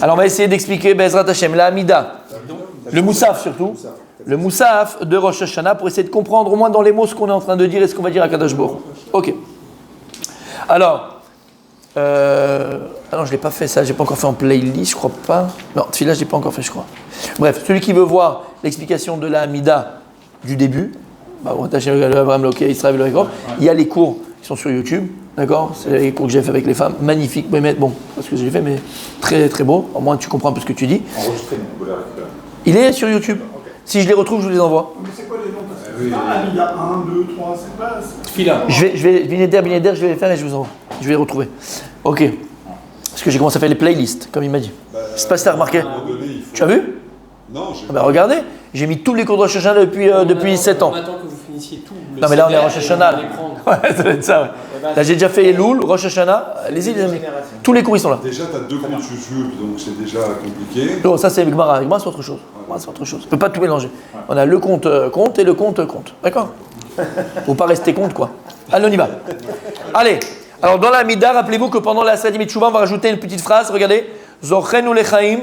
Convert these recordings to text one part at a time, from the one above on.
Alors on va essayer d'expliquer Bezrat Hashem, la Hamida, le Moussaf surtout, le Moussaf de Rosh Hashanah pour essayer de comprendre au moins dans les mots ce qu'on est en train de dire et ce qu'on va dire à Kadosh Baruch. Ok. Alors, non, je ne l'ai pas fait ça, je n'ai pas encore fait en playlist, je crois pas. Non, celui-là, je ne l'ai pas encore fait, je crois. Bref, celui qui veut voir l'explication de la Hamida du début, il y a les cours qui sont sur YouTube, d'accord? C'est les cours que j'ai fait avec les femmes, magnifiques, bon, parce que j'ai fait, mais très très beau, au moins tu comprends un peu ce que tu dis. Enregistré, il est sur YouTube. Okay. Si je les retrouve, je vous les envoie. Mais c'est quoi les noms? Il y a 1, 2, 3, c'est pas... Fila. Je vais Binéder, je vais les faire et je vous envoie. Je vais les retrouver. Ok. Parce que j'ai commencé à faire les playlists, comme il m'a dit. Je sais pas si tu as remarqué. Tu as vu? Non, j'ai regardez, j'ai mis tous les cours de Rosh Hashanah depuis 7 ans. On attend que vous finissiez tout. Non, mais là, on est à Rosh Hashanah. Ouais, ça va être ça, ouais. Là, j'ai déjà fait Elul, Rosh Hashanah. Allez-y, les amis. Tous les cours, ils sont là. Déjà, tu as 2 comptes YouTube, donc c'est déjà compliqué. Non, ça, c'est avec Gemara. Avec moi, c'est autre chose. Moi, c'est autre chose. On ne peut pas tout mélanger. On a le compte compte et le compte. D'accord? Faut pas rester compte, quoi. Allez, on y va. Allez. Alors, dans la Mida, rappelez-vous que pendant la Sadi Mitchouva, on va rajouter une petite phrase. Regardez. Zochenu lechaim,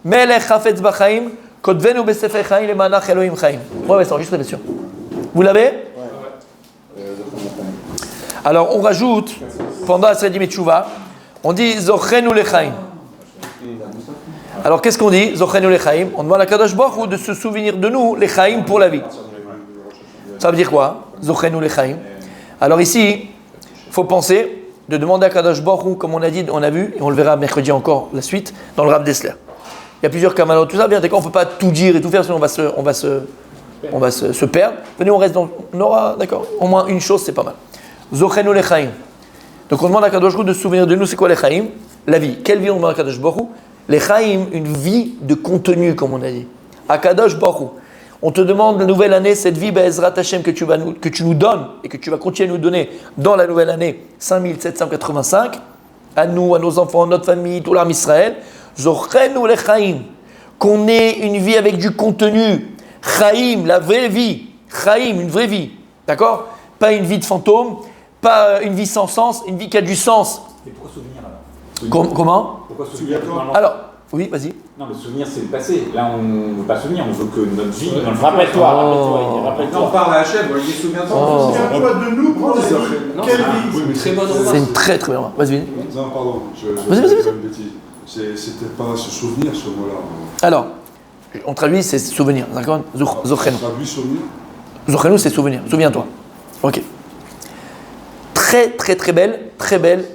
melech chafetz bachaim, kodvenu besefer chaim, lemanach Elohim chaim. Ouais, c'est enregistré, bien sûr. Vous l'avez? Alors, on rajoute, pendant la Sadi Mitchouva, on dit Zochenu lechaim. Alors, qu'est-ce qu'on dit? Zochenu lechaim. On demande à Kadosh Baruch Hu de se souvenir de nous, les chaim pour la vie. Ça veut dire quoi? Zochenu lechaim. Alors ici, il faut penser de demander à Kadosh Baruch Hu, comme on a dit, on a vu, et on le verra mercredi encore, la suite, dans le Rav Dessler. Il y a plusieurs kavanot, tout ça, bien d'accord, on ne peut pas tout dire et tout faire, sinon on va se perdre. Venez, on reste dans... On aura, d'accord, au moins une chose, c'est pas mal. Zochenu lechaim. Donc on demande à Kadosh Baruch Hu de se souvenir de nous, c'est quoi les chaim? La vie. Quelle vie on demande à Kadosh Baruch Hu? Les chaim, une vie de contenu, comme on a dit. À Kadosh Baruch Hu. On te demande la nouvelle année, cette vie, Be'ezrat Hashem, que tu nous donnes et que tu vas continuer à nous donner dans la nouvelle année 5785, à nous, à nos enfants, à notre famille, tout l'âme Israël. Zochenu lechaim, qu'on ait une vie avec du contenu. Chaim, la vraie vie. Chaim, une vraie vie. D'accord? Pas une vie de fantôme, pas une vie sans sens, une vie qui a du sens. Mais pourquoi souvenir alors? Comment? Pourquoi souvenir? Alors, oui, vas-y. Non, le souvenir, c'est le passé. Là, on ne veut pas souvenir, on veut que notre vie. Rappelle-toi, rappelle-toi. Non, on parle à Hachem, il dit souviens-toi. Souviens-toi de nous pour quelle vie? Très bonne remarque. C'est une très très bonne remarque. Vas-y. Non, pardon, Vas-y. une bêtise. C'était pas se souvenir, ce mot-là. Alors, on traduit, c'est souvenir. D'accord? Zochenu. On traduit souvenir. Zochenu, c'est souvenir. Souviens-toi. Ok. Très très très belle, très belle.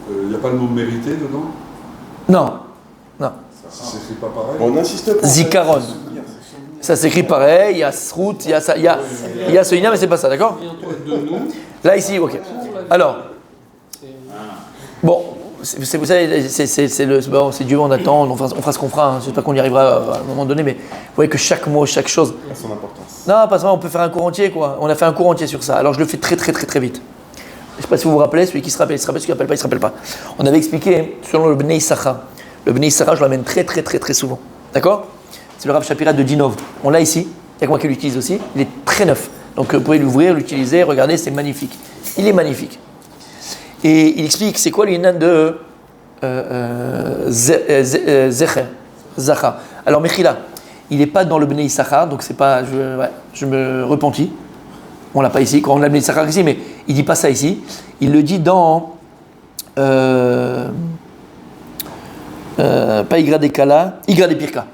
Il n'y a pas le mot mérité dedans? Non. Ça s'écrit pas pareil? On insiste pas. Zikaron. Ça s'écrit pareil, il y a Srout, il y a ça, il y a ce Ina, mais c'est pas ça, d'accord? Là, ici, ok. Alors, bon, vous savez, c'est Dieu, on attend, on fera ce qu'on fera, hein. J'espère qu'on y arrivera à un moment donné, mais vous voyez que chaque mot, chaque chose. A son importance. Non, pas seulement, on peut faire un cours entier, quoi. On a fait un cours entier sur ça, alors je le fais très très très très vite. Je ne sais pas si vous vous rappelez, celui qui se rappelle, il se rappelle, celui qui ne se rappelle pas, il ne se rappelle pas. On avait expliqué selon le Bnei Issachar. Le Bnei Issachar, je l'amène très très très très souvent. D'accord? C'est le Rav Shapira de Dinov. On l'a ici, il y a que moi qui l'utilise aussi. Il est très neuf. Donc vous pouvez l'ouvrir, l'utiliser, regardez, c'est magnifique. Il est magnifique. Et il explique, c'est quoi l'Inan de Zecher, Zachar. Alors Mechila, il n'est pas dans le Bnei Issachar, donc c'est pas, je me repentis. On l'a pas ici, quand on l'a Bnei Issachar ici, mais il dit pas ça ici. Il le dit dans pas Igra des Kala, Igra des Pirka.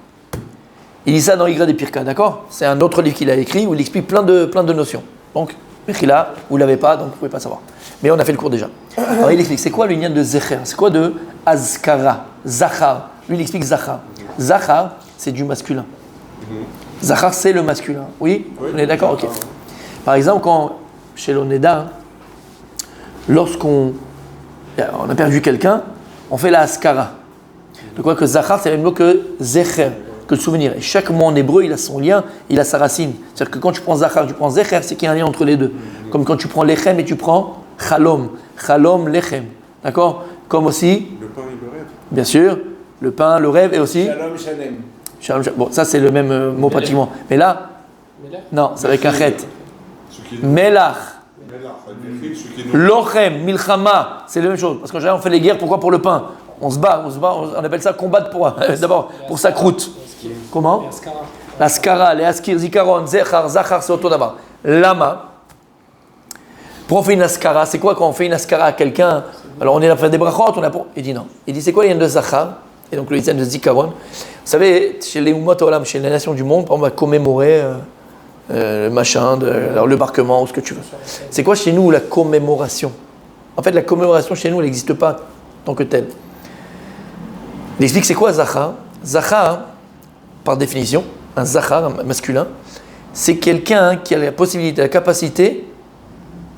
Il dit ça dans Igra des Pirka, d'accord? C'est un autre livre qu'il a écrit où il explique plein de notions. Donc, Mechila, vous l'avez pas, donc vous pouvez pas savoir. Mais on a fait le cours déjà. Alors il explique, c'est quoi le lien de Zecher? C'est quoi de Azkara? Zachar. Lui il explique Zachar. Zachar, c'est du masculin. Zachar, c'est le masculin. Oui? On est d'accord? Ok. Par exemple, quand, chez l'Oneda, lorsqu'on a perdu quelqu'un, on fait la Askara. De quoi que Zachar, c'est le même mot que Zecher, que le souvenir. Et chaque mot en hébreu, il a son lien, il a sa racine. C'est-à-dire que quand tu prends Zachar, tu prends Zecher, c'est qu'il y a un lien entre les deux. Comme quand tu prends Lechem et tu prends Chalom. Chalom, Lechem. D'accord? Comme aussi, Le pain et le rêve. bien sûr, le pain, le rêve et aussi. Shalom, Shalem. Shalom. Bon, ça c'est le même mot pratiquement. Mais là, non, c'est avec un chet. Melach. Lochem, Milchama, c'est la même chose. Parce qu'en général, on fait les guerres, pourquoi? Pour le pain. On se bat, on appelle ça combat de poids. D'abord, pour sa croûte. Comment? La skara, les askir, zikaron, zechar, zachar, c'est auto d'abord. Lama. Pour on fait une askara, c'est quoi quand on fait une askara à quelqu'un? Alors on est là pour faire des brachot, il dit non. Il dit c'est quoi l'yen de zachar? Et donc le yen de zikaron. Vous savez, chez les Ummot Olam, chez les nations du monde, on va commémorer le machin, alors le barquement ou ce que tu veux. C'est quoi chez nous la commémoration? En fait, la commémoration chez nous, elle n'existe pas tant que telle. Il explique c'est quoi zachar? Zachar, par définition, un zachar, un masculin, c'est quelqu'un qui a la possibilité, la capacité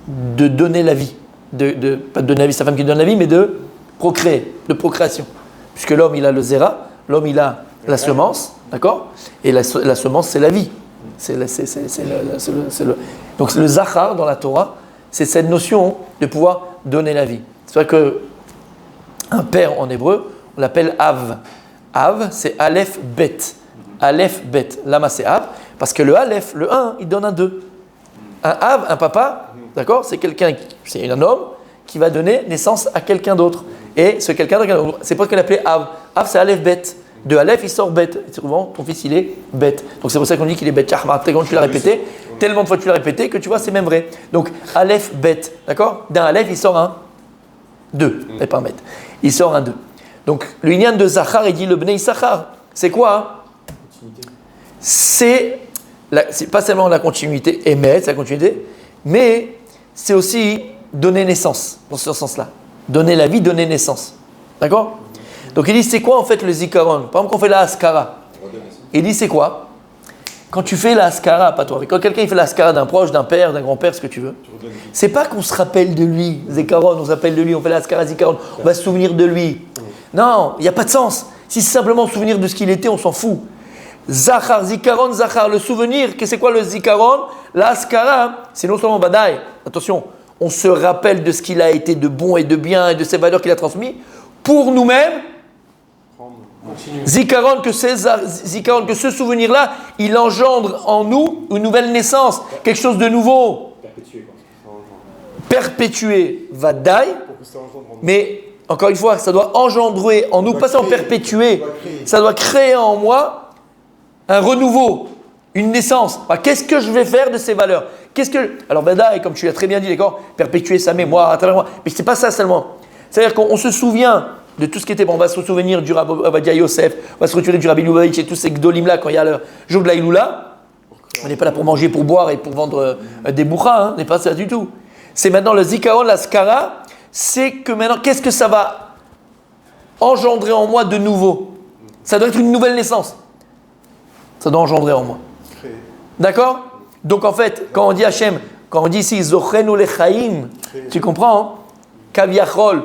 de donner la vie. Pas de donner la vie, c'est sa femme qui donne la vie, mais de procréer, de procréation. Puisque l'homme, il a le zera, l'homme, il a la semence, d'accord? Et la semence, c'est la vie. Donc le zachar dans la Torah, c'est cette notion de pouvoir donner la vie. C'est vrai qu'un père en hébreu, on l'appelle Av. Av, c'est Aleph Bet. Aleph Bet. Lama, c'est Av. Parce que le Aleph, le 1, il donne un 2. Un Av, un papa, d'accord? C'est c'est un homme qui va donner naissance à quelqu'un d'autre. Et ce quelqu'un d'autre, c'est pas ce qu'on appelait Av. Av, c'est Aleph Bet. De Aleph, il sort Bet. Et souvent, ton fils, il est bête. Donc c'est pour ça qu'on dit qu'il est bête. Quand tu l'as répété, tellement de fois tu l'as répété que tu vois, c'est même vrai. Donc Aleph Bet, d'accord? D'un Aleph, il sort un 2, et pas un Bet. Il sort un 2. Donc le Inyan de Zachar, il dit le Bnei Issachar. C'est quoi? C'est pas seulement la continuité, émettre, c'est la continuité, mais c'est aussi donner naissance, dans ce sens-là. Donner la vie, donner naissance. D'accord? Donc il dit c'est quoi en fait le zikaron? Par exemple, quand on fait la askara, il dit c'est quoi? Quand tu fais la askara, pas toi, mais quand quelqu'un il fait la askara d'un proche, d'un père, d'un grand-père, ce que tu veux, c'est pas qu'on se rappelle de lui, zikaron, on se rappelle de lui, on fait la askara zikaron, on va se souvenir de lui. Non, il n'y a pas de sens. Si c'est simplement souvenir de ce qu'il était, on s'en fout. Zachar, zikaron, zachar, le souvenir, c'est quoi le zikaron? La askara, c'est non seulement badaï, attention, on se rappelle de ce qu'il a été de bon et de bien et de ses valeurs qu'il a transmis pour nous-mêmes. Zikaron, que ce souvenir-là, il engendre en nous une nouvelle naissance, quelque chose de nouveau. Perpétuer, vadaï, mais encore une fois, ça doit engendrer en nous, pas seulement perpétuer, ça doit créer en moi un renouveau, une naissance. Alors, qu'est-ce que je vais faire de ces valeurs? Alors, vadaï, comme tu l'as très bien dit, d'accord, perpétuer sa mémoire à travers moi, mais c'est pas ça seulement. C'est-à-dire qu'on se souvient de tout ce qui était bon. On va se souvenir du Rabbi Avadia Yosef, on va se souvenir du Rabbi Lubavitch et tous ces gdolim-là quand il y a le jour de la Iloula. On n'est pas là pour manger, pour boire et pour vendre des bouchas, hein. On n'est pas ça du tout. C'est maintenant le zikaron, la skara, c'est que maintenant, qu'est-ce que ça va engendrer en moi de nouveau? Ça doit être une nouvelle naissance. Ça doit engendrer en moi. D'accord? Donc en fait, quand on dit Hachem, quand on dit ici Zochenu lechaim, tu comprends, hein? Kaviachol,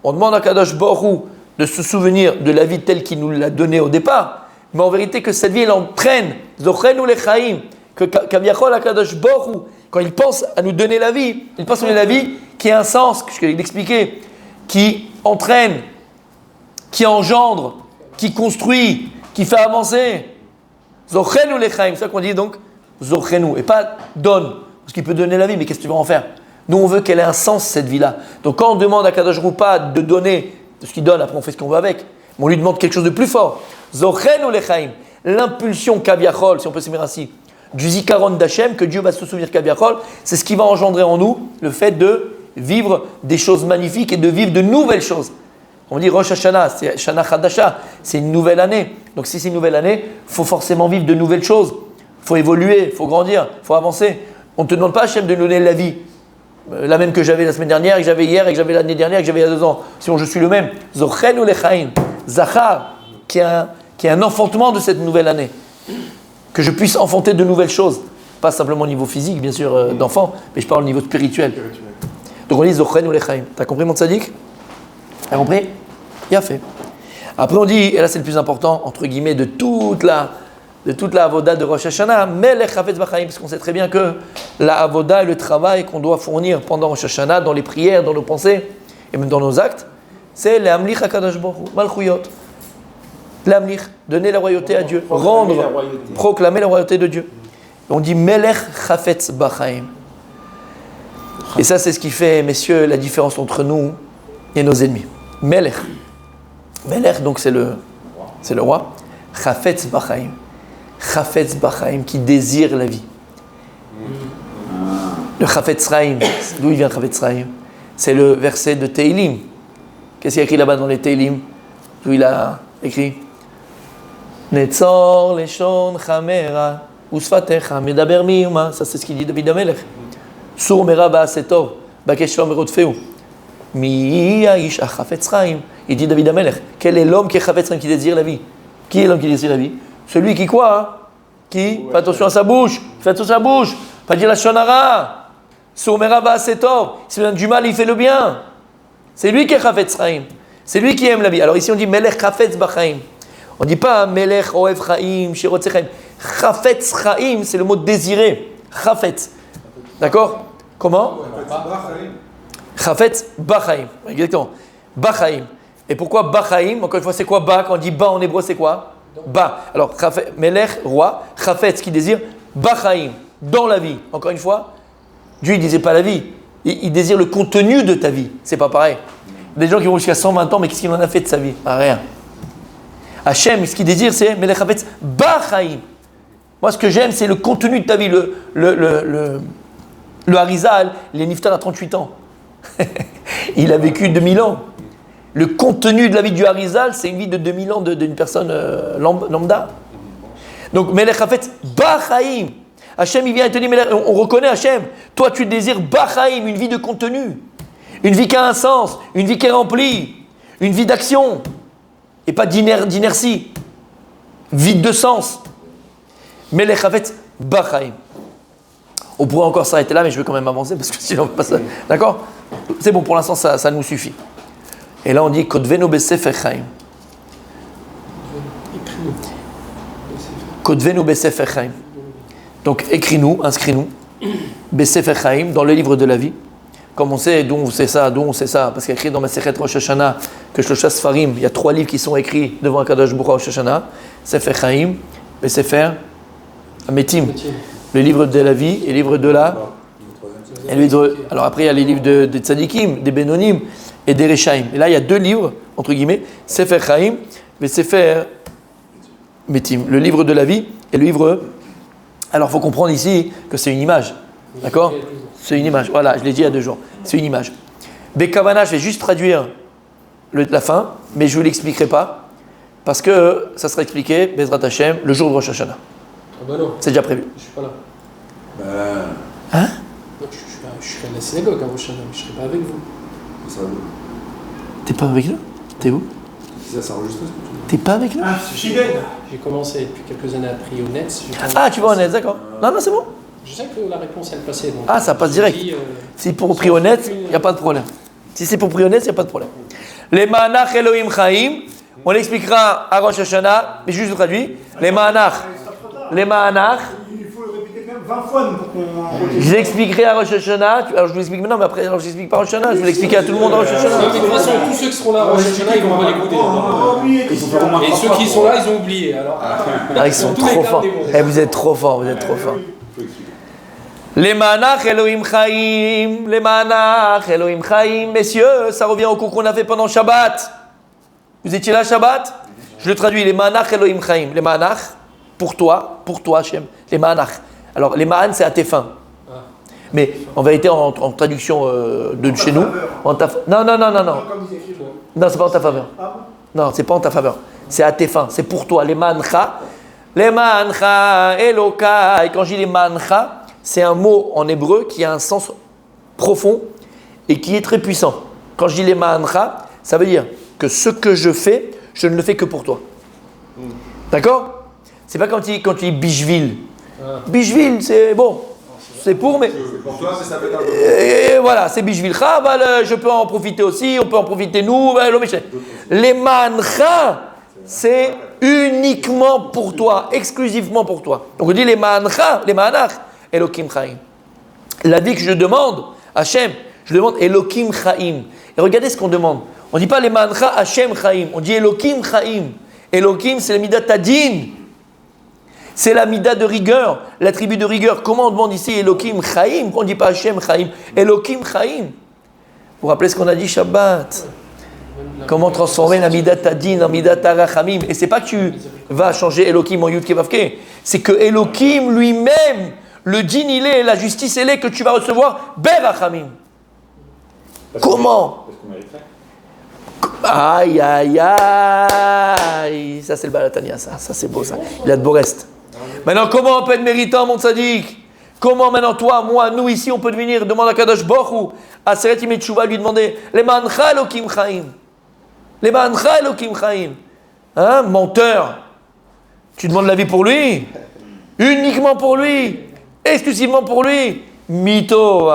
on demande à Kadosh Baruch Hu de se souvenir de la vie telle qu'il nous l'a donnée au départ, mais en vérité que cette vie elle entraîne Zochenu lechaim, que Kaviachol à Kadosh Baruch Hu, quand il pense à nous donner la vie, il pense à nous donner la vie qui a un sens, que je vais l'expliquer, qui entraîne, qui engendre, qui construit, qui fait avancer. Zochenu lechaim, c'est ça qu'on dit donc Zochenu, et pas donne, parce qu'il peut donner la vie, mais qu'est-ce que tu vas en faire? Nous, on veut qu'elle ait un sens, cette vie-là. Donc, quand on demande à Kadosh Rupa de donner de ce qu'il donne, après on fait ce qu'on veut avec, mais on lui demande quelque chose de plus fort. Zochenu lechaim, l'impulsion kaviachol, si on peut se dire ainsi, du zikaron d'Hachem, que Dieu va se souvenir kaviachol, c'est ce qui va engendrer en nous le fait de vivre des choses magnifiques et de vivre de nouvelles choses. On dit Rosh Hashanah, c'est Shana Chadasha, c'est une nouvelle année. Donc, si c'est une nouvelle année, il faut forcément vivre de nouvelles choses. Il faut évoluer, il faut grandir, il faut avancer. On ne te demande pas, Hachem, de nous donner la vie. La même que j'avais la semaine dernière, que j'avais hier, et que j'avais l'année dernière, que j'avais il y a 2 ans. Sinon, je suis le même. Zochenu lechaim. Zachar, qui est un enfantement de cette nouvelle année. Que je puisse enfanter de nouvelles choses. Pas simplement au niveau physique, bien sûr, d'enfant, mais je parle au niveau spirituel. Donc on dit Zochenu lechaim. T'as compris, mon tzaddik? T'as compris? Il a fait. Après, on dit, et là c'est le plus important, entre guillemets, de toute la avoda de Rosh Hashanah, Melech Hafetz B'chaim, parce qu'on sait très bien que la avoda et le travail qu'on doit fournir pendant Rosh Hashanah, dans les prières, dans nos pensées, et même dans nos actes, c'est l'amlich HaKadosh Baruch Hu, Malchuyot. L'amlich, donner la royauté à Dieu, proclamer la royauté de Dieu. On dit Melech Hafetz B'chaim. Et ça, c'est ce qui fait, messieurs, la différence entre nous et nos ennemis. Melech. Melech, donc c'est le roi. Chafetz Bachaim. Chafetz Bachaim, qui désire la vie. Le Chafetz Chaim, d'où il vient Chafetz Chaim? C'est le verset de Teilim. Qu'est-ce qu'il y a écrit là-bas dans les Teilim? D'où il a écrit Netzor leshon chamera usfatecha medaber miuma. Ça c'est ce qu'il dit David Amelech. Sur mera ba'asetov bakesh shalom erotfeu. Mi ya'ish achafetz chaim. Il dit David Amelech. Quel est l'homme qui est chafetz chaim, qui désire la vie? Qui est l'homme qui désire la vie? Celui qui quoi? Qui fait attention à sa bouche. Fait attention à sa bouche. Pas dire la shonara. Sur mera ba'asetov. S'il vient du mal, il fait le bien. C'est lui qui est chafetz chaim. C'est lui qui aime la vie. Alors ici on dit Melech chafetz bachaim. On ne dit pas Melech oev chaim, shirotze chaim. Chafetz chaim, c'est le mot désirer. Chafetz. D'accord? Comment? Chafetz bachaim. Exactement. Bachaim. Et pourquoi bachaim? Encore une fois, c'est quoi ba? Quand on dit ba en hébreu, c'est quoi? Ba. Alors, Melech, roi. Chafetz, qui désire. Bachaim, dans la vie. Encore une fois, Dieu, il ne désire pas la vie. Il désire le contenu de ta vie. C'est pas pareil. Des gens qui vont jusqu'à 120 ans, mais qu'est-ce qu'il en a fait de sa vie? Rien. Hachem, ce qu'il désire, c'est Melech Chafetz Bachaim. Moi, ce que j'aime, c'est le contenu de ta vie. Le Harizal, il est niftar à 38 ans. Il a vécu 2000 ans. Le contenu de la vie du Harizal, c'est une vie de 2000 ans d'une personne lambda. Donc, Melech Chafetz Bachaim. Hachem, il vient et te dit, on reconnaît Hachem. Toi, tu désires Bachaim, une vie de contenu. Une vie qui a un sens, une vie qui est remplie, une vie d'action. Et pas d'inertie. Vide de sens. Melech Chafetz Bachaim. On pourrait encore s'arrêter là, mais je vais quand même avancer parce que sinon on va pas ça. D'accord? C'est bon, pour l'instant, ça nous suffit. Et là, on dit Kodvenu besefer chaim. Kodvenu besefer chaim. Donc, écris-nous, inscris-nous, besefer chaim, dans le livre de la vie. Comme on sait, d'où on sait ça, parce qu'il y a écrit dans Masechet Rosh Hashanah que Shlosha Sfarim, il y a 3 livres qui sont écrits devant Akadosh Baruch Hu Rosh Hashanah, Sefer Chaim, et Sefer Ametim, le livre de la vie et le livre de la... Alors après, il y a les livres des Tzadikim, des Benonim et des Rechaim. Et là, il y a 2 livres, entre guillemets, Sefer Chaim et Sefer Metim, le livre de la vie et le livre... Alors, il faut comprendre ici que c'est une image, d'accord? C'est une image, voilà, je l'ai dit il y a 2 jours. C'est une image. Bekavana, je vais juste traduire la fin, mais je ne vous l'expliquerai pas, parce que ça sera expliqué, Bezrat Hashem, le jour de Rosh Hashanah. Ah bah non. C'est déjà prévu. Je suis pas là. Hein? Non, je serai à la synagogue à Rosh Hashanah, mais je serai pas avec vous. Ça, T'es pas avec nous? T'es où? ça enregistre. T'es pas avec nous? Ah, c'est Chiden. J'ai commencé depuis quelques années à prier au net. Ah, tu vas honnête, d'accord. Non, c'est bon. Je sais que la réponse elle passait. Donc, Ah, ça passe direct. Si pour prier honnête, il n'y a pas de problème. Si c'est pour prier honnête, il n'y a pas de problème. Les Ma'anach Elohim Chaim, on l'expliquera à Rosh Hashanah, mais juste je traduis. Les Ma'anach. Les Ma'anach. Il faut le répéter quand même 20 fois pour qu'on... Je l'expliquerai à Rosh Hashanah. Alors je vous l'explique maintenant, mais après, alors je l'explique pas à Rosh Hashanah. Je vais l'expliquer à tout le monde à Rosh Non, Hashanah. mais de toute façon, tous ceux qui seront là à Rosh Hashanah, ils vont pas l'écouter. Il faut faire au moins Et 3 ceux qui sont là, ils ont oublié. Alors, Ah, ils sont trop forts. Eh, vous êtes trop forts, vous êtes trop forts. Les Ma'anach Elohim Chaim, les Ma'anach Elohim Chaim, messieurs, ça revient au cours qu'on a fait pendant Shabbat. Vous étiez là Shabbat? Je le traduis, les Ma'anach Elohim Chaim, les Ma'anach, pour toi Hachem, les Ma'anach. Alors les Ma'an c'est à tes fins. Mais en vérité, en traduction de chez nous, non, c'est pas en ta faveur. Non, c'est pas en ta faveur. C'est à tes fins, c'est pour toi, les Ma'ancha. Les Ma'ancha Elokai, quand je dis les Ma'ancha, c'est un mot en hébreu qui a un sens profond et qui est très puissant. Quand je dis les ma'ancha, ça veut dire que ce que je fais, je ne le fais que pour toi. D'accord? C'est pas quand tu dis bishvil. Bishvil, c'est bon. C'est pour, mais... Pour toi, ça fait Et voilà, c'est bishvil. Je peux en profiter aussi, on peut en profiter nous. Les ma'ancha, c'est uniquement pour toi, exclusivement pour toi. Donc on dit les ma'ancha, les ma'anach. Elokim Chaim. La vie que je demande, Hachem, je demande Elokim Chaim. Et regardez ce qu'on demande. On ne dit pas les Ma'ancha Hachem Chaim, on dit Elokim Chaim. Elokim, c'est la mida Tadin. C'est la mida de rigueur, l'attribut de rigueur. Comment on demande ici Elokim Chaim? On ne dit pas Hachem Chaim, Elokim Chaim. Vous vous rappelez ce qu'on a dit Shabbat? la Comment transformer la midat adin en midat arachamim. Et c'est pas que tu vas changer Elohim en Yud Kevavke. C'est que Elohim lui-même, le din il est, la justice elle est que tu vas recevoir berachamim. Comment? Parce qu'on mériterait. Aïe, aïe, aïe. Ça, c'est le Balatania, ça c'est beau, ça. Il a de beaux restes. Maintenant, comment on peut être méritant, mon tzaddik? Comment maintenant, toi, moi, nous, ici, on peut devenir, demande à Kadosh Baruch Hu, à Seret Yimei Teshuvah, lui demander, les mancha Elokim Chaim. Les mancha Elokim Chaim. Hein, menteur. Tu demandes la vie pour lui? Uniquement pour lui? Exclusivement pour lui? Mytho.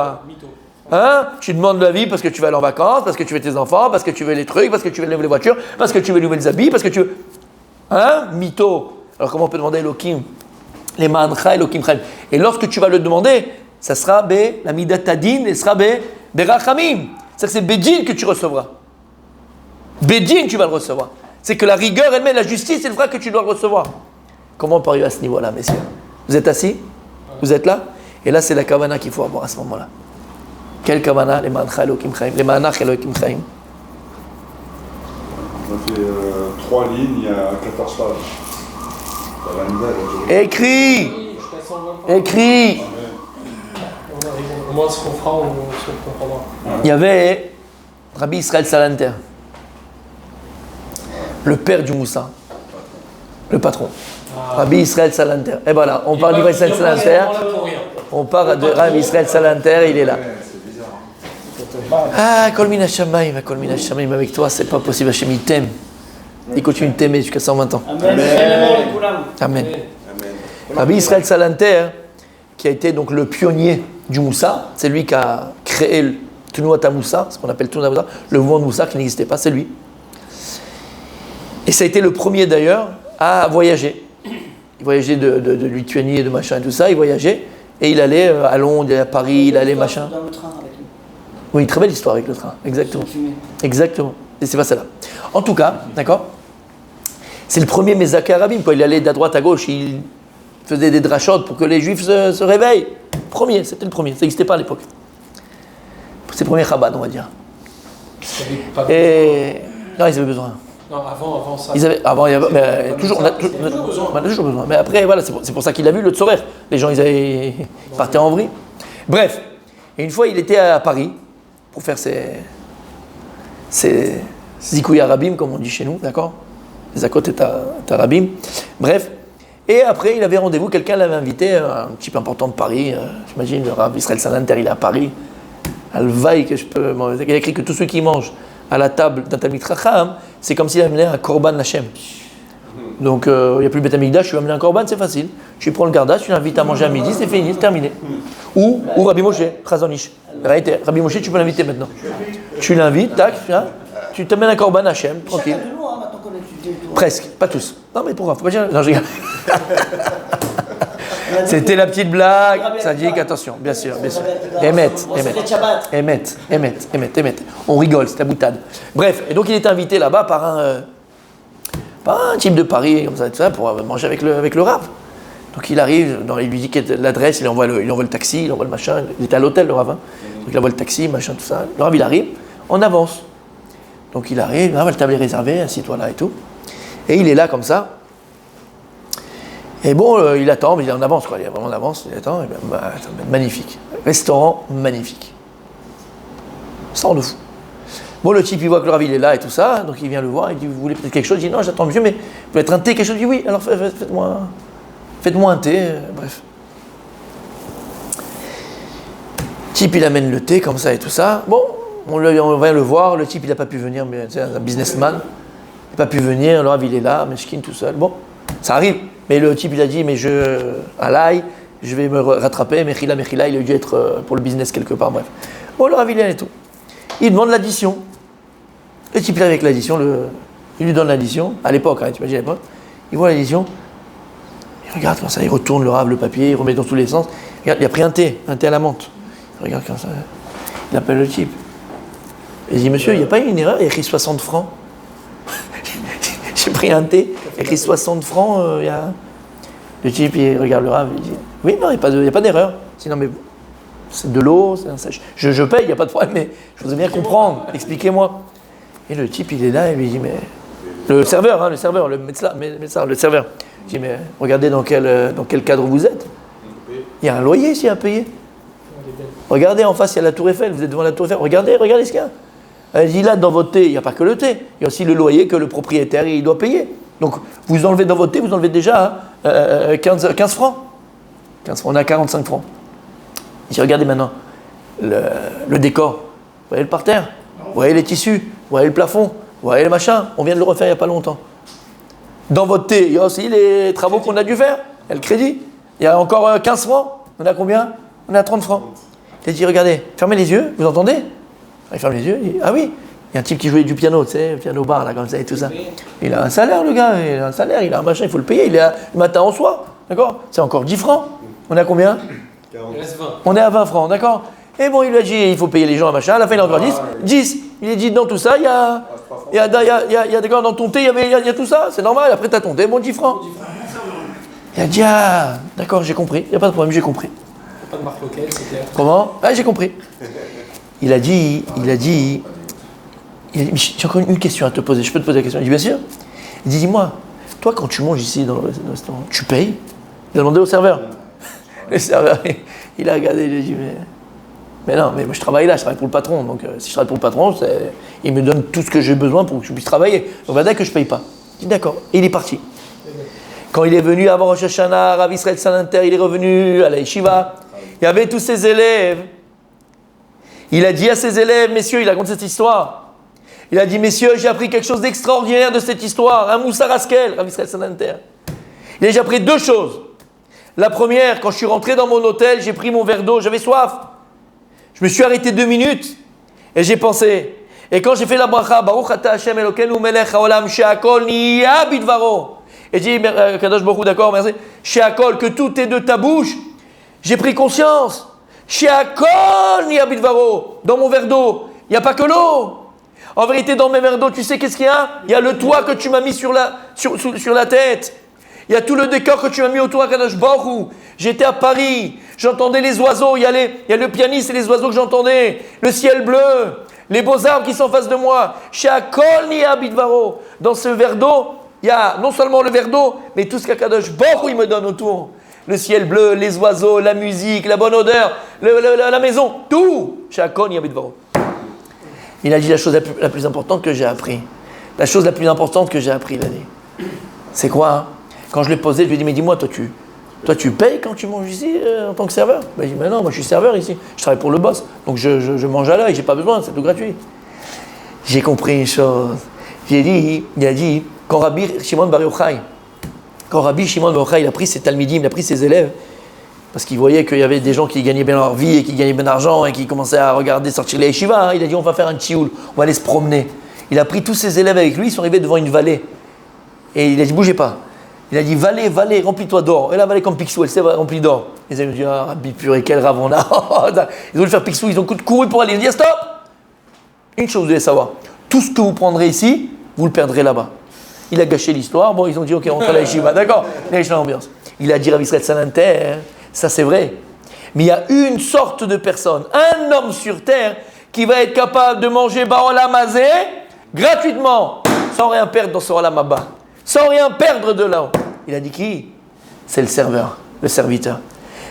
Hein? Tu demandes la vie parce que tu vas aller en vacances, parce que tu veux tes enfants, parce que tu veux les trucs, parce que tu veux les voitures, parce que tu veux les nouvelles habits, parce que tu veux... Hein? Mytho. Alors comment on peut demander Elohim? Les mancha Elohim Chaim. Et lorsque tu vas le demander, ça sera la midat adin, et sera berachamim. C'est-à-dire que c'est bedin que tu recevras. Bedin, tu vas le recevoir. C'est que la rigueur elle-même, la justice, c'est le vrai que tu dois le recevoir. Comment on peut arriver à ce niveau-là, messieurs? Vous êtes assis? Vous êtes là? Et là, c'est la kavana qu'il faut avoir à ce moment-là. Quelle kavana? Les mancha Elohim Chaim. Les manach Elohim Chaim. On a fait 3 lignes, il y a 14 pages. Écris! Écris! Au moins, ce qu'on fera, on se comprendra. Il y avait Rabbi Israël Salanter, le père du Moussa, le patron. Rabbi Israël Salanter. Et voilà, on parle d'Israël Israël Salanter. On parle de Rabbi Israël Salanter, il est là. Ah, Kol Mina Shamayim, avec toi, c'est pas possible, Hachem, il t'aime. Il continue de t'aimer jusqu'à 120 ans. Amen. Rabbi Israël Salanter, qui a été donc le pionnier du Moussa, c'est lui qui a créé le Tnuat Moussa, ce qu'on appelle Tnuat Moussa, le mouvement de Moussa qui n'existait pas, c'est lui. Et ça a été le premier d'ailleurs à voyager. Il voyageait de Lituanie et de machin et tout ça, il voyageait, et il allait à Londres, il allait à Paris, il allait machin. Dans le train avec lui. Oui, très belle histoire avec le train, exactement. Exactement. Et c'est pas celle-là. En tout cas, d'accord, c'est le premier Mezaka Rabim, quoi. Il allait de droite à gauche, il faisait des drachotes pour que les juifs se réveillent. Premier, c'était le premier, ça n'existait pas à l'époque. C'est le premier Chabad, on va dire. Et. Non, ils avaient besoin. Non, avant ça. Avant, il y avait, mais toujours, on a toujours besoin. Mais après, voilà, c'est pour ça qu'il a vu le Tzorer. Les gens, ils partaient en vrille. Bref, et une fois, il était à Paris pour faire ses Zikouya Rabim, comme on dit chez nous, d'accord? Les Zakot et Tarabim. Bref. Et après, il avait rendez-vous, quelqu'un l'avait invité, un type important de Paris, j'imagine, le Rav Israël Salanter, il est à Paris. Alvaï, que je peux. Il a écrit que tous ceux qui mangent à la table d'un Talmid Chacham, c'est comme s'il amenait un Korban Hashem. Donc, il n'y a plus le Beth Amikdash, tu vas amener un Korban, c'est facile. Tu prends le gardash, tu l'invites à manger à midi, c'est fini, c'est terminé. Ou Rabbi Moshe, Chazonish. Rabbi Moshe, tu peux l'inviter maintenant. Tu l'invites, tac, tu t'amènes un Korban Hashem, tranquille. Presque, pas tous. Non, mais pourquoi? Faut pas dire. Non, je rigole. C'était la petite blague. Ça dit qu'attention, bien sûr, bien sûr. Émet. On rigole, c'est la boutade. Bref, et donc il était invité là-bas par un type de Paris, comme ça, tout ça, pour manger avec le Rav. Donc il arrive, il lui dit l'adresse, il envoie le taxi, il envoie le machin. Il était à l'hôtel, le Rav. Hein. Donc il envoie le taxi, machin, tout ça. Le Rav, il arrive, on avance. Donc il arrive, la table est réservée, assis-toi là et tout. Et il est là comme ça. Et bon, il attend, mais il est en avance, quoi. Il est vraiment en avance, il attend. Et magnifique. Restaurant magnifique. Sans de fou. Bon, le type, il voit que le Rav, il est là et tout ça. Donc il vient le voir, il dit, vous voulez peut-être quelque chose? Il dit, non, j'attends monsieur, mais vous voulez être un thé, quelque chose? Il dit, oui, alors faites-moi un thé. Bref. Le type, il amène le thé comme ça et tout ça. Bon, on vient le voir. Le type, il n'a pas pu venir, mais c'est un businessman. Il n'a pas pu venir, le Rav, il est là, Meshkin, tout seul. Bon, ça arrive. Mais le type, il a dit, mais à l'ail, je vais me rattraper. Mechila, il a dû être pour le business quelque part, bref. Bon, le Rav, il est là et tout. Il demande l'addition. Le type, il arrive avec l'addition, il lui donne l'addition. À l'époque, hein, tu imagines à l'époque. Il voit l'addition. Il regarde comme ça, il retourne le Rav, le papier, il remet dans tous les sens. Regarde, il a pris un thé à la menthe. Il regarde comme ça. Il appelle le type. Il dit, monsieur, il n'y a pas eu une erreur, il y a écrit 60 francs. J'ai pris un thé, il y a écrit 60 francs. Le type, il regarde le Rav, il dit, oui, non, il n'y a pas d'erreur. Sinon, mais c'est de l'eau, c'est un sèche. Je paye, il n'y a pas de problème, mais je voudrais bien comprendre. Expliquez-moi. Et le type, il est là, et lui dit, mais... Le serveur, le médecin, le serveur. Je dis, mais regardez dans quel cadre vous êtes. Il y a un loyer ici à payer. Regardez, en face, il y a la tour Eiffel, vous êtes devant la tour Eiffel. Regardez ce qu'il y a. Elle dit, là, dans votre thé, il n'y a pas que le thé. Il y a aussi le loyer que le propriétaire, il doit payer. Donc, vous enlevez dans votre thé, vous enlevez déjà 15 francs. 15 francs, on a 45 francs. Je dis, regardez maintenant le décor. Vous voyez le parterre, vous voyez les tissus, vous voyez le plafond, vous voyez le machin. On vient de le refaire il n'y a pas longtemps. Dans votre thé, il y a aussi les travaux qu'on a dû faire. Il y a le crédit. Il y a encore 15 francs. On a combien? On a 30 francs. Il a dit, regardez, fermez les yeux, vous entendez? Il ferme les yeux, il dit, ah oui, il y a un type qui jouait du piano, tu sais, le piano bar, là, comme ça et tout ça. Il a un salaire, le gars, il a un salaire, il a un machin, il faut le payer, il est à le matin en soir, d'accord? C'est encore 10 francs. On est à combien? 40. Il reste 20. On est à 20 francs, d'accord? Et bon, il lui a dit, il faut payer les gens, un machin, à la fin, il a encore 10. 10. Il a dit, dans tout ça, il y a d'accord, dans ton thé, il y a tout ça, c'est normal, après, t'as ton thé, bon, 10 francs. Il a dit, ah, d'accord, j'ai compris, il n'y a pas de problème, j'ai compris. Pas de marque locale, c'est clair. Comment? Ah, j'ai compris. Il a dit, j'ai encore une question à te poser, je peux te poser la question? Il dit, bien sûr. Il dit, dis-moi, toi, quand tu manges ici dans le restaurant, tu payes? Il a demandé au serveur. Le serveur, il a regardé, il a dit, mais non, mais moi je travaille là, je travaille pour le patron, donc si je travaille pour le patron, il me donne tout ce que j'ai besoin pour que je puisse travailler. Donc va dire que je ne paye pas. Il dit, d'accord, et il est parti. Quand il est venu avant Rosh Hashanah, Rav Israël Salanter, il est revenu à la yeshiva. Il y avait tous ses élèves. Il a dit à ses élèves, messieurs, il raconte cette histoire. Il a dit, messieurs, j'ai appris quelque chose d'extraordinaire de cette histoire. Un Moussar Askel, Rav Israël Salanter. Il a dit, j'ai appris deux choses. La première, quand je suis rentré dans mon hôtel, j'ai pris mon verre d'eau, j'avais soif. Je me suis arrêté 2 minutes et j'ai pensé. Et quand j'ai fait la bracha, Baruch ata Hashem Elokeinu melech haolam she'akol niya bidvaro. Et j'ai dit, Kadosh Baruch Hu, d'accord, merci. She'akol, que tout est de ta bouche. J'ai pris conscience. She'akol niya bidvaro. Dans mon verre d'eau, il n'y a pas que l'eau. En vérité, dans mes verres d'eau, tu sais qu'est-ce qu'il y a? Il y a le toit que tu m'as mis sur la tête. Il y a tout le décor que tu m'as mis autour à Kadosh Baruch Hu. J'étais à Paris, j'entendais les oiseaux, il y a le pianiste et les oiseaux que j'entendais, le ciel bleu, les beaux arbres qui sont en face de moi. She'akol niya bidvaro. Dans ce verre d'eau, il y a non seulement le verre d'eau, mais tout ce qu'Akadosh Baruch Hu il me donne autour. Le ciel bleu, les oiseaux, la musique, la bonne odeur, la maison, tout. She'akol niya bidvaro. Il a dit la chose la plus importante que j'ai appris. La chose la plus importante que j'ai appris, il a dit. C'est quoi hein? Quand je l'ai posé, je lui ai dit, mais dis-moi, toi tu payes quand tu manges ici en tant que serveur? Il m'a dit, mais non, moi je suis serveur ici, je travaille pour le boss, donc je mange à l'œil, j'ai pas besoin, c'est tout gratuit. J'ai compris une chose. Il a dit, quand Rabbi Shimon Bar Yochai, il a pris ses talmidim, il a pris ses élèves, parce qu'il voyait qu'il y avait des gens qui gagnaient bien leur vie et qui gagnaient bien d'argent et qui commençaient à regarder sortir les yeshivas, il a dit, on va faire un tchioul, on va aller se promener. Il a pris tous ses élèves avec lui, ils sont arrivés devant une vallée. Et il a dit, bougez pas. Il a dit, vallée, remplis-toi d'or. Et la vallée comme Picsou, elle s'est remplie d'or. Les amis ont dit, ah, Rabbi purée, quel rave on a. Ils ont voulu faire Picsou, ils ont couru pour aller. Ils ont dit, stop. Une chose, vous devez savoir. Tout ce que vous prendrez ici, vous le perdrez là-bas. Il a gâché l'histoire. Bon, ils ont dit, ok, on rentre à la yeshiva. D'accord, il a gâché l'ambiance. Il a dit, Rav Israël Salanter, ça c'est vrai. Mais il y a une sorte de personne, un homme sur terre, qui va être capable de manger Ba'olam Hazé gratuitement, sans rien perdre dans ce Olam Haba. Sans rien perdre de là. Il a dit qui? C'est le serveur, le serviteur.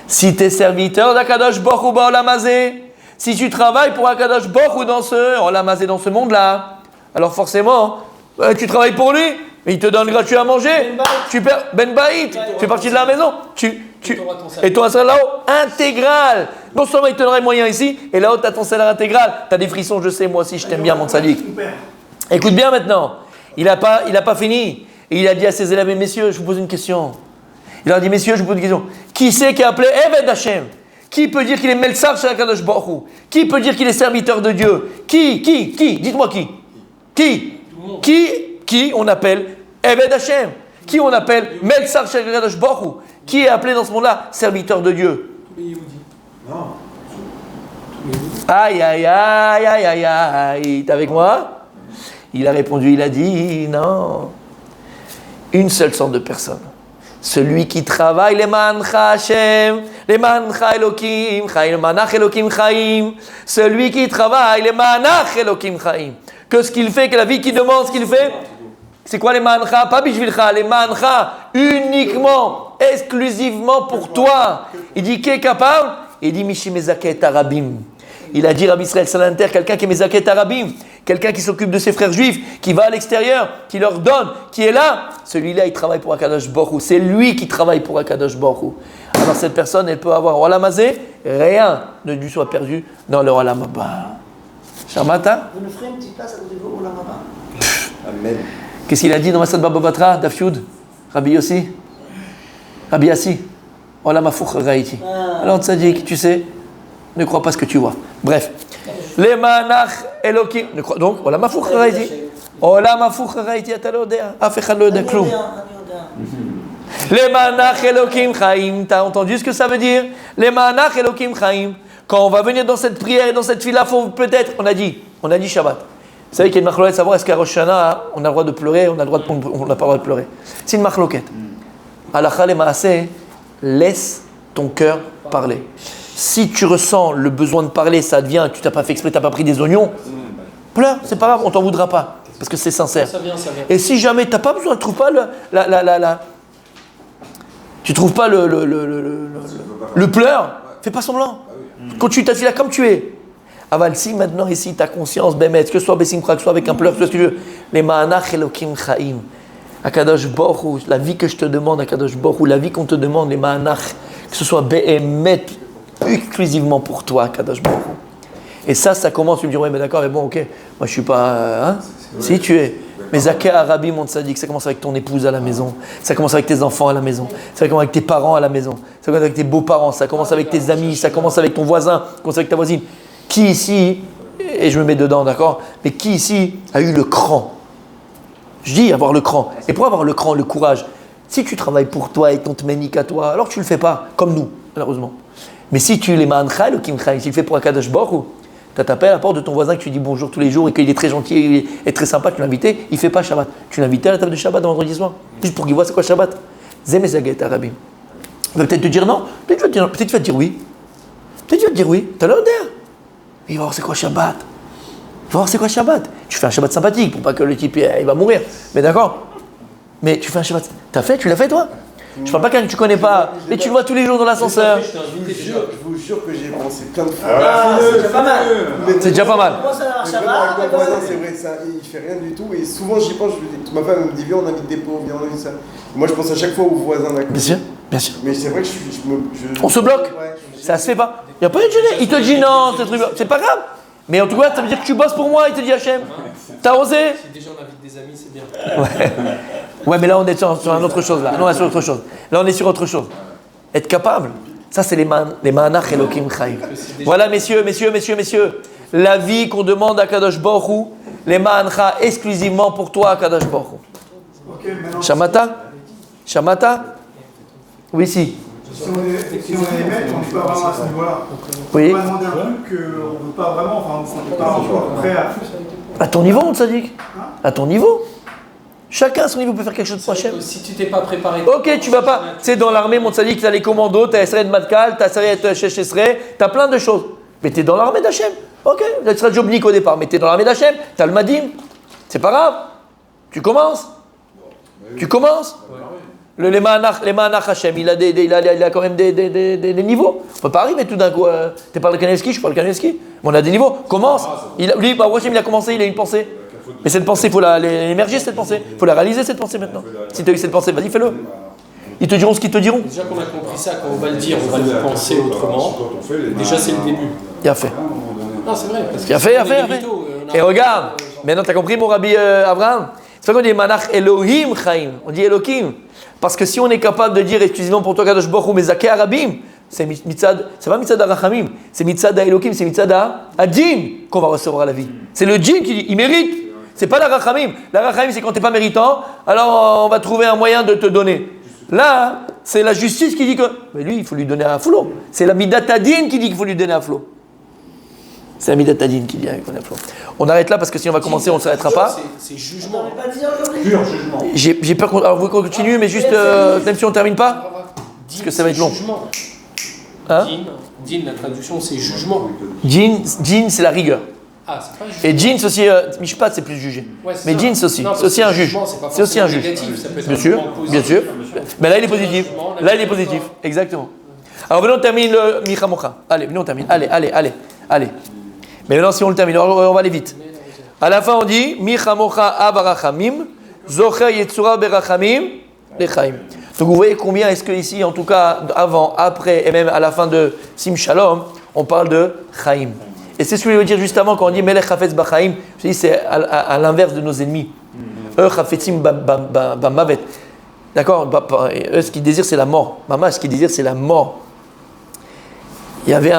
Si tu es serviteur d'Akadosh Baruch Hu Ba'olam Hazé, si tu travailles pour Akadosh Baruch Hu dans ce Olam Hazé, dans ce monde-là, alors forcément, tu travailles pour lui, mais il te donne gratuit à manger. Tu perds Ben Baït, tu fais partie de la maison. Et ton salaire là-haut, intégral. Non seulement il te donnerait moyen ici, et là-haut, tu as ton salaire intégral. Tu as des frissons, je sais, moi aussi, je t'aime bien, mon sadique. Écoute bien maintenant. Il n'a pas fini. Et il a dit à ses élèves, mais messieurs, je vous pose une question. Il leur a dit, messieurs, je vous pose une question. Qui c'est qui a appelé Eved Hashem? Qui peut dire qu'il est Meltsar chez Akadosh Baruch Hu? Qui peut dire qu'il est serviteur de Dieu? Qui? Dites-moi qui on appelle Eved Hashem? Qui on appelle Meltsar chez Akadosh Baruch Hu? Qui est appelé dans ce monde-là serviteur de Dieu? Tous les Yehudis. Non. Aïe. T'es avec moi? Il a répondu, il a dit, non. Une seule sorte de personne. Celui qui travaille, les mancha Hashem, les mancha Elokim Chaim, les manach Elokim Chaim. Celui qui travaille, les manach Elokim Chaim. Que ce qu'il fait, que la vie qu'il demande, ce qu'il fait, c'est quoi les mancha? Pas bishvilcha, les mancha, uniquement, exclusivement pour toi. Il dit qui est capable? Il dit Mishi Mezaket Arabim. Il a dit Rabbi Israël Salanter, quelqu'un qui est Mezaket Arabim, quelqu'un qui s'occupe de ses frères juifs, qui va à l'extérieur, qui leur donne, qui est là, celui-là il travaille pour Akadosh Baruch Hu. C'est lui qui travaille pour Akadosh Baruch Hu. Alors cette personne, elle peut avoir Olam Hazeh, rien ne lui soit perdu dans le Olam Haba. Shamata? Vous nous ferez une petite place à côté de vous, Olam Haba? Amen. Qu'est-ce qu'il a dit dans Masad Baba Batra, Daf Yud? Rabbi Yossi? Rabbi Yassi? Olam Hafouch Raïti. Alors Tzadik, tu sais, ne crois pas ce que tu vois. Bref. Les manach Elokim. Donc, Olam Hafouch Raïti. Olam Hafouch Raïti, אתה לא יודע. אף אחד לא יודע כלום. Les manach Elokim Chaim. T'as entendu ce que ça veut dire? Les manach Elokim Chaim. Quand on va venir dans cette prière et dans cette fila, faut peut-être, on a dit Shabbat. Vous savez qu'il y a une marloquette, savoir est-ce qu'à Rosh Hashanah, on a le droit de pleurer, on n'a pas le droit de pleurer. C'est une marloquette. Halakha le maaseh, laisse ton cœur parler. Si tu ressens le besoin de parler, ça devient, tu t'as pas fait exprès, tu n'as pas pris des oignons, pleure, c'est pas grave, on t'en voudra pas, parce que c'est sincère. Ça vient. Et si jamais tu n'as pas besoin, tu trouves pas tu trouves pas le pleur, fais pas semblant. Continue ta fila comme tu es. Aval, si maintenant ici ta conscience, Bémet, que ce soit Bessimcha, que ce soit avec un pleur, que ce que tu veux, les Ma'anach Elokim Chaim, Akadosh Baruch Hu, la vie que je te demande, Akadosh Baruch Hu, la vie qu'on te demande, les Ma'anach, que ce soit Bémet, exclusivement pour toi, Akadosh Baruch Hu. Et ça commence, tu me dis, ouais, mais d'accord, mais bon, ok, moi je suis pas. Si tu es. Mais Zaké Arabi, mon tzaddik, ça commence avec ton épouse à la maison, ça commence avec tes enfants à la maison, ça commence avec tes parents à la maison, ça commence avec tes beaux-parents, ça commence avec tes amis, ça commence avec ton voisin, ça commence avec ta voisine. Qui ici, et je me mets dedans, d'accord, mais qui ici a eu le cran? Je dis avoir le cran. Et pour avoir le cran, le courage, si tu travailles pour toi et qu'on te ménique à toi, alors tu ne le fais pas, comme nous, malheureusement. Mais si tu les manchal ou kimchal, si tu le fais pour Akadosh Baruch Hu, tu as tapé à la porte de ton voisin que tu dis bonjour tous les jours et qu'il est très gentil et très sympa, tu l'as invité, il ne fait pas Shabbat. Tu l'as invité à la table de Shabbat vendredi soir, juste pour qu'il voit c'est quoi Shabbat. Zemezaget Arabim. Il va peut-être te dire non, peut-être tu vas te dire oui. Peut-être tu vas te dire oui, tu as l'ordre. Il va voir c'est quoi Shabbat. Il va voir c'est quoi Shabbat. Tu fais un Shabbat sympathique pour pas que le type il va mourir. Mais d'accord. Mais tu fais un Shabbat. Tu l'as fait toi? Je parle pas quand tu connais pas, mais tu le vois tous les jours dans l'ascenseur. Je vous jure que j'y ai pensé plein de fois. C'est déjà pas mal. C'est déjà pas mal. Moi, ça va Mais Shabbat. vraiment, avec mon voisin, c'est vrai, ça, il fait rien du tout. Et souvent, j'y pense, ma femme me dit, viens, on invite des pauvres, viens, on invite ça. Moi, je pense à chaque fois aux voisins d'à côté. Bien sûr, bien sûr. Mais c'est vrai que On se bloque. Ouais, Ça se fait pas. Il n'y a pas de gêner. Il te dit non, c'est pas grave. Mais en tout cas, ça veut dire que tu bosses pour moi. Il te dit Hachem, t'as osé? Si déjà on invite des amis, c'est bien. Ouais, mais là, on est sur une autre chose. Là, non, on est sur autre chose. Là, on est sur autre chose. Être capable. Ça, c'est les Ma'anach Elokim Chaim. Voilà, messieurs. La vie qu'on demande à Kadosh Baruch Hu, les Ma'ancha exclusivement pour toi, Kadosh Baruch Hu. Ok, maintenant. Shamata? Oui, si. Si on est maître, on ne peut pas vraiment à ce niveau-là. Oui. On va demander un truc qu'on ne veut pas vraiment, enfin, on n'est pas encore prêt à. À ton niveau, on te dit. À ton niveau. Chacun à son niveau peut faire quelque chose de Hachem. Si tu t'es pas préparé. Ok, tu vas pas. Tu sais, dans l'armée, mon tzaddik, t'as les commandos, t'as Esrei de Matkal, t'as Esrei, t'as plein de choses. Mais t'es dans l'armée d'Hachem. Ok, tu seras jobnik au départ, mais t'es dans l'armée d'Hachem, t'as le Madim. C'est pas grave. Tu commences. Les Ma'anach Hachem, il a quand même des niveaux. On peut pas arriver tout d'un coup. T'es pas le Kanevski, je parle le Kanevski. Mais on a des niveaux. Commence. Lui, Hachem, il a commencé, il a une pensée. Mais cette pensée, il faut l'émerger, cette pensée. Il faut la réaliser, cette pensée maintenant. Si tu as eu cette pensée, vas-y, fais-le. Ils te diront ce qu'ils te diront. Déjà qu'on a compris ça, quand on va le dire, on va le penser autrement. Déjà, c'est le début. Bien fait. Non, c'est vrai. Parce que Bien fait. on a- Et regarde, maintenant tu as compris mon Rabbi Abraham. C'est pas qu'on dit Manach Elohim Chaim, on dit Elohim. Parce que si on est capable de dire exclusivement pour toi Kadosh Baruch Hu Mezaké Arabim, c'est mitzad, c'est pas mitzad Arachamim, c'est mitzad Elohim, c'est mitzad Adin qu'on va recevoir la vie. C'est le djinn qui dit, il mérite. C'est pas l'Arachamim. L'Arachamim, c'est quand t'es pas méritant, alors on va trouver un moyen de te donner. Là, c'est la justice qui dit que, mais lui, il faut lui donner un flot. C'est la midat Adin qui dit qu'il faut lui donner un flot. C'est Amidat Adin qui vient avec mon info. On arrête là parce que si on va commencer, on ne s'arrêtera pas. C'est On jugement. n'avait pas dit aujourd'hui. Pur jugement. J'ai peur qu'on. Alors vous continuez, mais juste. Même si on ne termine pas. Parce que ça va être long. Hein? Din, la traduction, c'est jugement. Jin, c'est la rigueur. Ah, c'est pas jugement. Et Jin, c'est aussi. Mishpat, c'est plus jugé. Ouais, c'est Mais ça. Jin, c'est aussi. Non, C'est aussi un juge. C'est aussi un juge. Négatif, ça peut être Bien un sûr, jugement positif. bien sûr. Mais là, il est positif. Là, il est positif. Exactement. Alors, venons, on termine le Michamocha. Allez, venons, on termine. Allez. Mais maintenant, si on le termine, on va aller vite. À la fin, on dit Michamocha avarachamim, zocher yetzura berachamim, lechaim. Donc, vous voyez combien est-ce que ici, en tout cas, avant, après et même à la fin de Sim Shalom, on parle de Chaim. Et c'est ce que je veux dire juste avant quand on dit Melech Chafetz Bachaim. Je dis c'est à l'inverse de nos ennemis. Eux, Chafetzim Bamavet. D'accord. Eux, ce qu'ils désirent, c'est la mort. Maman, ce qu'ils désirent, c'est la mort. Il y avait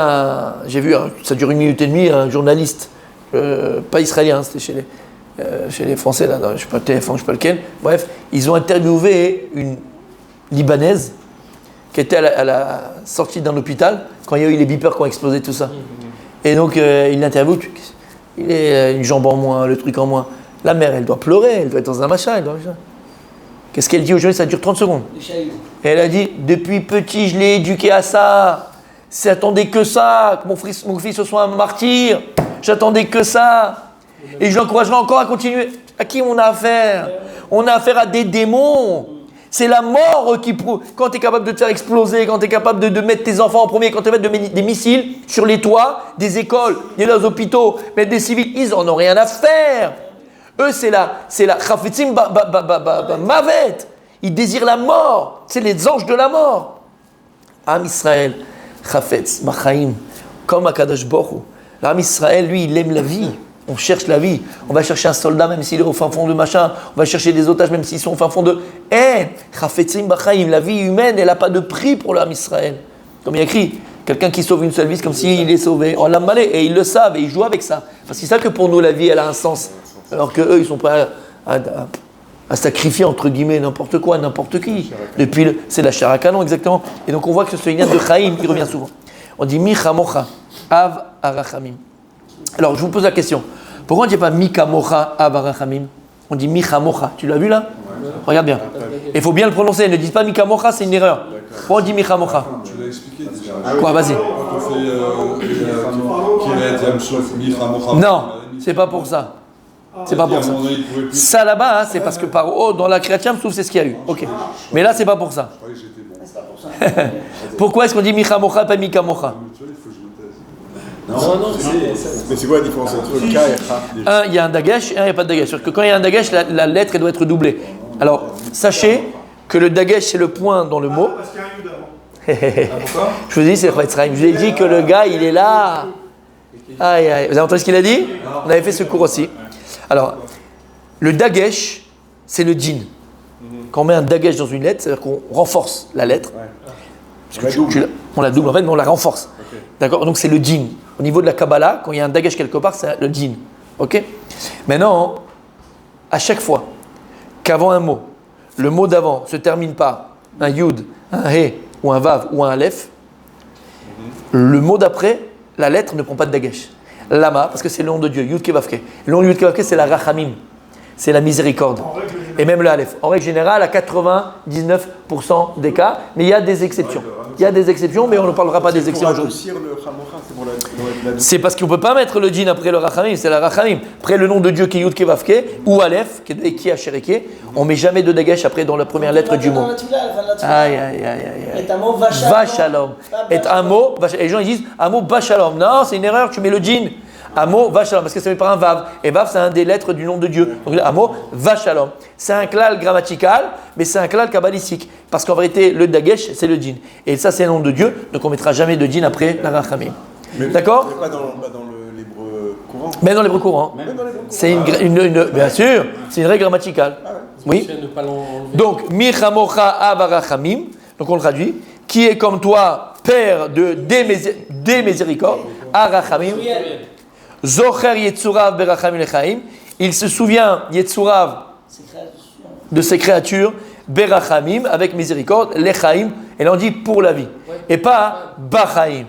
j'ai vu, ça dure 1 minute et demie, un journaliste, pas israélien, c'était chez les Français, là, je ne sais pas TF1, je ne sais pas lequel. Bref, ils ont interviewé une Libanaise qui était à la sortie d'un hôpital quand il y a eu les beepers qui ont explosé, tout ça. Et donc, il l'interviewe, il est une jambe en moins, le truc en moins. La mère, elle doit pleurer, elle doit être dans un machin, Qu'est-ce qu'elle dit aujourd'hui? Ça dure 30 secondes. Et elle a dit, depuis petit, je l'ai éduqué à ça. J'attendais que ça, que mon fils soit un martyr. J'attendais que ça. Et je l'encouragerai encore à continuer. À qui on a affaire? On a affaire à des démons. C'est la mort qui prouve. Quand tu es capable de te faire exploser, quand tu es capable de mettre tes enfants en premier, quand tu es capable de mettre des missiles sur les toits des écoles, des hôpitaux, mettre des civils, ils en ont rien à faire. Eux, c'est la Chafetzim Mavet. Ils désirent la mort. C'est les anges de la mort. Am Israël, Chafetz Bachaim, comme Akadosh Baruch Hu. L'Am Israël, lui, il aime la vie. On cherche la vie. On va chercher un soldat même s'il est au fin fond de machin. On va chercher des otages même s'ils sont au fin fond de... Chafetzim Bachaim, la vie humaine, elle n'a pas de prix pour l'Am Israël. Comme il y a écrit, quelqu'un qui sauve une seule vie, c'est comme s'il est sauvé. On l'a malé et ils le savent et ils jouent avec ça. Parce qu'ils savent que pour nous, la vie, elle a un sens. Alors qu'eux, ils sont prêts à sacrifier, entre guillemets, n'importe quoi, n'importe qui. Depuis, c'est la chair à canon, exactement. Et donc on voit que ce lien de Chaim, il revient souvent. On dit Michamocha, Av Arachamim. Alors je vous pose la question. Pourquoi on ne dit pas Mikamocha, Av Arachamim? On dit Michamocha. Tu l'as vu là? Regarde bien. Il faut bien le prononcer. Ne dites pas Mikamocha, c'est une erreur. Pourquoi on dit Michamocha? Tu l'as expliqué déjà. Quoi, vas-y. Quand on fait Non, c'est pas pour ça. C'est pas pour ça. Ça là-bas, c'est parce que par haut, dans la création, c'est ce qu'il y a eu. Ok. Mais là, c'est pas pour ça. Pourquoi est-ce qu'on dit Michamocha, pas Mikamocha? Non, Mais c'est quoi la différence entre K et Cha? Un, il y a un dagesh, et un, il n'y a pas de dagesh. C'est-à-dire que quand il y a un dagesh, la lettre, elle doit être doublée. Alors, sachez que le dagesh, c'est le point dans le mot. Parce qu'il y a un yud avant. Je vous ai dit, c'est le Chafetz Chaim. Je vous ai dit que le gars, il est là. Aïe, aïe. Vous avez entendu ce qu'il a dit? On avait fait ce cours aussi. Alors, le dagesh, c'est le djinn. Quand on met un dagesh dans une lettre, c'est-à-dire qu'on renforce la lettre. Parce que on la double en fait, mais on la renforce. Okay. D'accord? Donc c'est le djinn. Au niveau de la Kabbalah, quand il y a un dagesh quelque part, c'est le djinn. Ok? Maintenant, à chaque fois qu'avant un mot, le mot d'avant se termine par un yud, un he, ou un vav, ou un aleph, le mot d'après, la lettre ne prend pas de dagesh. Lama, parce que c'est le nom de Dieu, Yud Kevavke. Le nom de Yud Kevavke, c'est la Rachamim, c'est la miséricorde. Et même le Aleph. En règle générale, à 99% des cas, mais il y a des exceptions. Il y a des exceptions, mais on ne parlera pas des exceptions aujourd'hui. C'est parce qu'on ne peut pas mettre le djinn après le Rachamim, c'est la Rachamim. Après le nom de Dieu qui est Yud Kevavke, ou Aleph, qui est Eki Ashereke, on ne met jamais de dagesh après dans la première lettre du mot. Aïe, aïe, aïe, aïe. Et un mot Vachalom. Et un mot, et les gens ils disent un mot Vachalom. Non, c'est une erreur, tu mets le djinn. Un mot Vachalom, parce que ça fait par un Vav. Et Vav, c'est un des lettres du nom de Dieu. Donc un mot Vachalom. C'est un klal grammatical, mais c'est un klal kabbalistique. Parce qu'en vérité, le dagesh, c'est le djinn. Et ça, c'est le nom de Dieu, donc on ne mettra jamais de djinn après la Rachamim. D'accord? Mais pas dans l'hébreu courant. Mais dans l'hébreu courant. C'est bien sûr, c'est une règle grammaticale. Oui. Donc, Michamocha Avarachamim, donc on le traduit, qui est comme toi, père des miséricordes, Arachamim. Zocher Yetzurav Berachamim Lechaim. Il se souvient, Yetzurav, de ses créatures, Berachamim, avec miséricorde, Lechaim. Et là on dit pour la vie. Et pas Bachaim.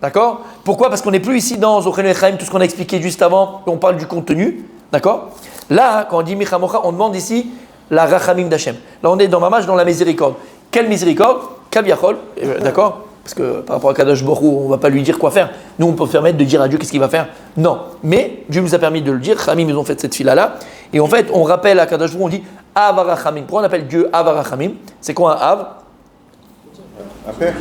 D'accord? Pourquoi? Parce qu'on n'est plus ici dans Zochenu Lechaim, tout ce qu'on a expliqué juste avant, on parle du contenu. D'accord? Là, quand on dit Michamocha, on demande ici la Rachamim d'Hachem. Là, on est dans Mamash, dans la miséricorde. Quelle miséricorde? Kaviachol, d'accord? Parce que par rapport à Kadosh Baruch Hu, on ne va pas lui dire quoi faire. Nous, on peut se permettre de dire à Dieu qu'est-ce qu'il va faire. Non. Mais Dieu nous a permis de le dire. Rachamim, ils ont fait cette fila-là. Et en fait, on rappelle à Kadosh Baruch Hu, on dit Av Rachamim. Pourquoi on appelle Dieu Av Rachamim? C'est quoi un Av? Un père.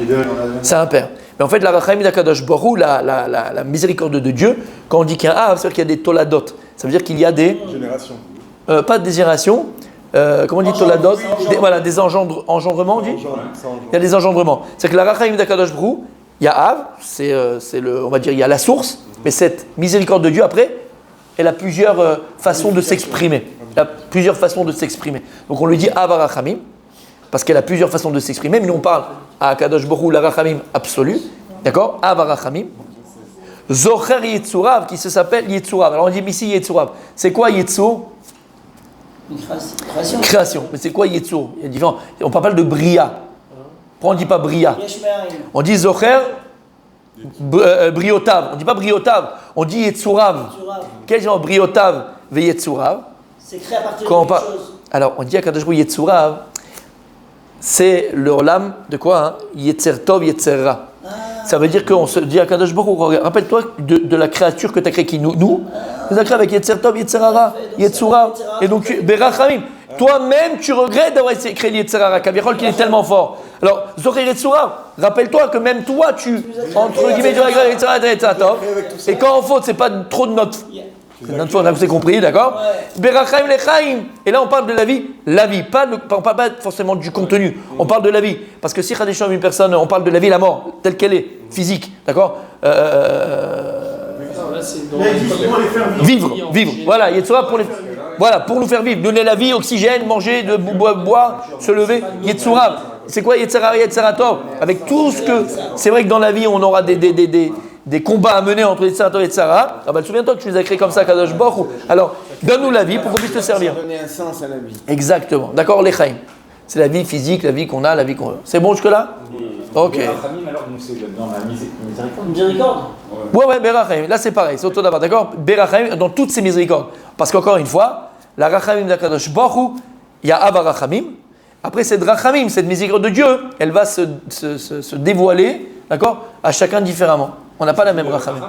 C'est un père. Mais en fait, la Rachamim d'Akadosh Baruch Hu, la miséricorde de Dieu, quand on dit qu'il y a un Av, ça veut dire qu'il y a des toladot. Ça veut dire qu'il y a des. Génération. Pas des générations. Comment on dit toladot? Voilà, des engendrements, on dit? Il y a des engendrements. C'est que la Rachamim d'Akadosh Baruch Hu, il y a Av, on va dire, il y a la source, mais cette miséricorde de Dieu, après, elle a plusieurs façons de s'exprimer. Elle a plusieurs façons de s'exprimer. Donc on lui dit Av Rachamim, parce qu'elle a plusieurs façons de s'exprimer, mais nous on parle à Akadosh Baruch Hu, la Rachamim absolue, d'accord? Av Rachamim. Zocher Yetzurav, qui se s'appelle Yetzurav. Alors on dit ici Yetzurav. C'est quoi Yetzur? Une création. Création. Mais c'est quoi Yetzur? Il y a différents. On parle pas de Bria. Pourquoi on ne dit pas Bria? On dit Zocher Briotav. On ne dit pas Briotav. On dit Yetzurav. Quel genre Briotav ve Yetzurav? C'est créé à partir de quelque chose. Alors on dit à Kadosh Baruch Hu Yetzurav, c'est le olam de quoi hein? Yetzer Tov, Yetzer Ra. Ça veut dire qu'on se dit à Kadosh Baruch Hu, rappelle-toi de la créature que tu as créée qui nous as créé avec Yetzer Tov, Yetzer Ra, Yetzura. Et donc, Berachamim. Toi-même, tu regrettes d'avoir essayé de créer Yetzer Ra, Kaviachol qui est tellement fort. Alors, Zocher Yetzura, rappelle-toi que même toi, entre guillemets, tu as créé Yetzer Ra, Yetzer Tov. Et quand en faute, c'est pas trop de notre. Notre fois, on a vous compris, d'accord? Berachamim Lechaim. Et là, on parle de la vie. On parle pas forcément du contenu. On parle de la vie. Parce que si Khadisham une personne, on parle de la vie et la mort, telle qu'elle est, physique, d'accord? Vivre. Voilà, Yetzura pour les. Voilà, pour nous faire vivre, donner la vie, oxygène, manger, boire, se lever. Yetzura. C'est quoi Yetzera, Yetzeratov? Avec tout ce que. C'est vrai que dans la vie, on aura des combats à mener entre Yetzeratov et Yetzera. Ah ben, souviens-toi que tu les as créés comme ça, Kadosh Baruch Hu. Alors, donne-nous la vie pour qu'on puisse te servir. Donner un sens à la vie. Exactement. D'accord, l'Echaim. C'est la vie physique, la vie qu'on a, la vie qu'on veut. C'est bon jusque-là? Ok. Berachamim, alors, donc c'est dans la miséricorde. Miséricorde. Ouais, Berachamim. Là, c'est pareil, c'est auto d'abord. D'accord? Berachamim, dans toutes ces miséricordes. Parce qu'encore une fois, la Rachamim d'Akadosh Baruch Hu, il y a Ava Rachamim. Après, cette Rachamim, cette miséricorde de Dieu, elle va se dévoiler, d'accord, à chacun différemment. On n'a pas la même Rachamim.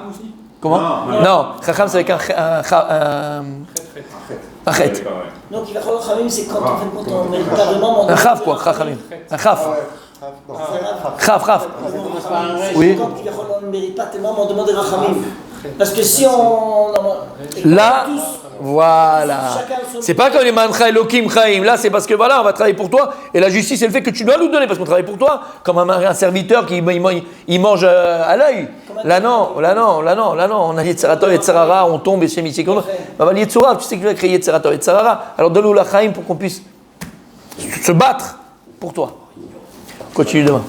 Comment? Non, Racham, c'est avec un chet. Donc, il va falloir Rachamim, c'est quand on véritablement. Un chaf, quoi, Rachamim. Un chaf. Chaf. Oui. Quand on ne mérite pas tellement, on demande des Rachamim. Parce que si on. Là, voilà. C'est pas comme les mancha Elokim Chaim. Là, c'est parce que voilà, on va travailler pour toi. Et la justice, c'est le fait que tu dois nous donner parce qu'on travaille pour toi. Comme un serviteur qui il mange à l'œil. Là, non. On a Yetzerator, Yetzerara, on tombe et chez Michel. Yetzura, tu sais que tu vas créer Yetzerator, Yetzerara. Alors donne-nous la Chaim pour qu'on puisse se battre pour toi. Continue demain.